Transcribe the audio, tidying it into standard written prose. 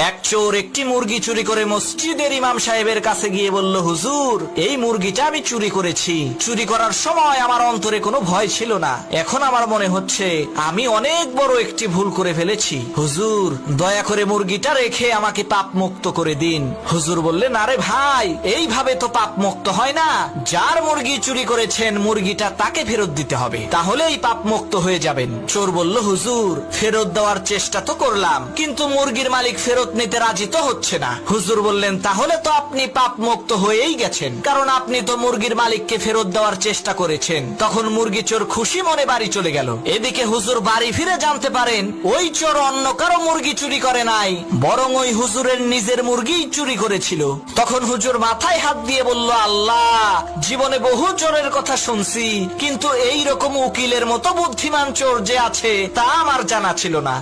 এক চোর একটি মুরগি চুরি করে মসজিদের ইমাম সাহেবের কাছে গিয়ে বলল, হুজুর, এই মুরগিটা আমি চুরি করেছি। চুরি করার সময় আমার অন্তরে কোনো ভয় ছিল না, এখন আমার মনে হচ্ছে আমি অনেক বড় একটি ভুল করে ফেলেছি। হুজুর, দয়া করে মুরগিটা রেখে আমাকে পাপ মুক্ত করে দিন। হুজুর বললেন, আরে ভাই, এইভাবে তো পাপ মুক্ত হয় না। যার মুরগি চুরি করেছেন মুরগিটা তাকে ফেরত দিতে হবে, তাহলেই পাপ মুক্ত হয়ে যাবেন। চোর বলল, হুজুর, ফেরত দেওয়ার চেষ্টা তো করলাম, কিন্তু মুরগির মালিক ফেরত নিতে রাজি তো হচ্ছে না। হুজুর বললেন, তাহলে তো আপনি পাপ মুক্ত হয়েই গেছেন, কারণ আপনি তো মুরগির মালিককে ফেরত দেওয়ার চেষ্টা করেছেন। তখন মুরগি চোর খুশি মনে বাড়ি চলে গেল। এদিকে হুজুর বাড়ি ফিরে জানতে পারেন ওই চোর অন্য কারো মুরগি চুরি করে নাই, বরং ওই হুজুরের নিজের মুরগি চুরি করেছিল। তখন হুজুর মাথায় হাত দিয়ে বলল, আল্লাহ, জীবনে বহু চোরের কথা শুনছি, কিন্তু এই রকম উকিলের মতো বুদ্ধিমান চোর যে আছে তা আমার জানা ছিল না।